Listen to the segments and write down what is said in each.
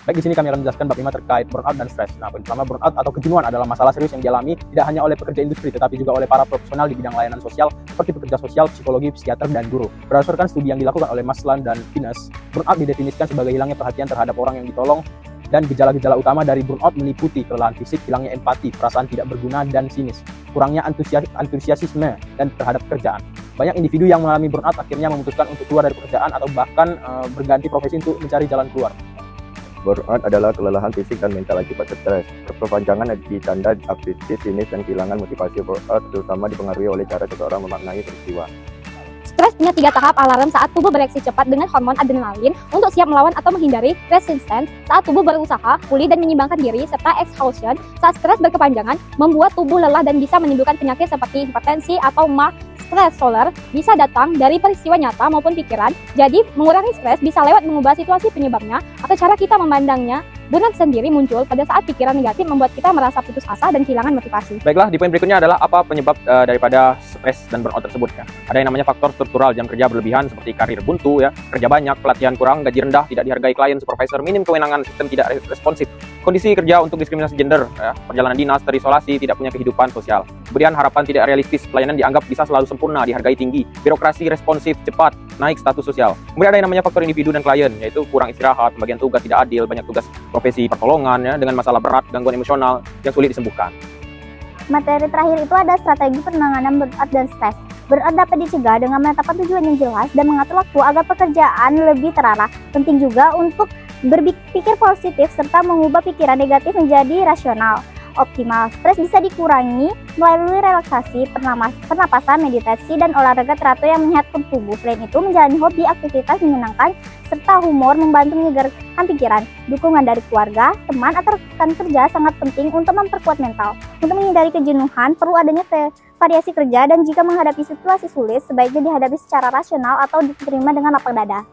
Baik, di sini kami akan menjelaskan bab 5 terkait burnout dan stres. Nah, poin pertama, burnout atau kejenuhan adalah masalah serius yang dialami tidak hanya oleh pekerja industri, tetapi juga oleh para profesional di bidang layanan sosial, seperti pekerja sosial, psikologi, psikiater, dan guru. Berdasarkan studi yang dilakukan oleh Maslin dan Finnes, burnout didefinisikan sebagai hilangnya perhatian terhadap orang yang ditolong, dan gejala-gejala utama dari burnout meliputi kelelahan fisik, hilangnya empati, perasaan tidak berguna dan sinis, kurangnya antusiasme dan terhadap pekerjaan. Banyak individu yang mengalami burnout akhirnya memutuskan untuk keluar dari pekerjaan atau bahkan berganti profesi untuk mencari jalan keluar. Burnout adalah kelelahan fisik dan mental akibat stres. Perpanjangan ditanda apatis, sinis, dan kehilangan motivasi. Burnout terutama dipengaruhi oleh cara seseorang memaknai peristiwa. Stres punya 3 tahap alarm saat tubuh bereaksi cepat dengan hormon adrenalin untuk siap melawan atau menghindari, resistance saat tubuh berusaha pulih dan menyimbangkan diri, serta exhaustion saat stres berkepanjangan membuat tubuh lelah dan bisa menimbulkan penyakit seperti hipertensi atau stres solar bisa datang dari peristiwa nyata maupun pikiran. Jadi, mengurangi stres bisa lewat mengubah situasi penyebabnya atau cara kita memandangnya. Burnout sendiri muncul pada saat pikiran negatif membuat kita merasa putus asa dan kehilangan motivasi. Baiklah, di poin berikutnya adalah apa penyebab daripada stres dan burnout tersebut ya. Ada yang namanya faktor struktural, jam kerja berlebihan seperti karir buntu ya, kerja banyak, pelatihan kurang, gaji rendah, tidak dihargai klien, supervisor, minim kewenangan, sistem tidak responsif, kondisi kerja untuk diskriminasi gender ya, perjalanan dinas, terisolasi, tidak punya kehidupan sosial. Kemudian harapan tidak realistis, pelayanan dianggap bisa selalu sempurna, dihargai tinggi, birokrasi responsif cepat, naik status sosial. Kemudian ada yang namanya faktor individu dan klien, yaitu kurang istirahat, pembagian tugas tidak adil, banyak tugas profesi pertolongan ya, dengan masalah berat, gangguan emosional yang sulit disembuhkan. Materi terakhir itu ada strategi penanganan burnout dan stres. Burnout dapat dicegah dengan menetapkan tujuan yang jelas dan mengatur waktu agar pekerjaan lebih terarah. Penting juga untuk berpikir positif serta mengubah pikiran negatif menjadi rasional. Optimal. Stres bisa dikurangi melalui relaksasi, pernapasan, meditasi, dan olahraga teratur yang menyehatkan tubuh. Selain itu, menjalani hobi, aktivitas menyenangkan, serta humor membantu menyegarkan pikiran. Dukungan dari keluarga, teman, atau rekan kerja sangat penting untuk memperkuat mental. Untuk menghindari kejenuhan, perlu adanya variasi kerja, dan jika menghadapi situasi sulit, sebaiknya dihadapi secara rasional atau diterima dengan lapang dada.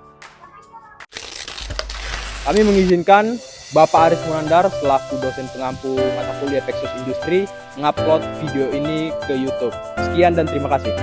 Kami mengizinkan Bapak Aris Munandar selaku dosen pengampu mata kuliah Texas Industri mengupload video ini ke YouTube. Sekian dan terima kasih.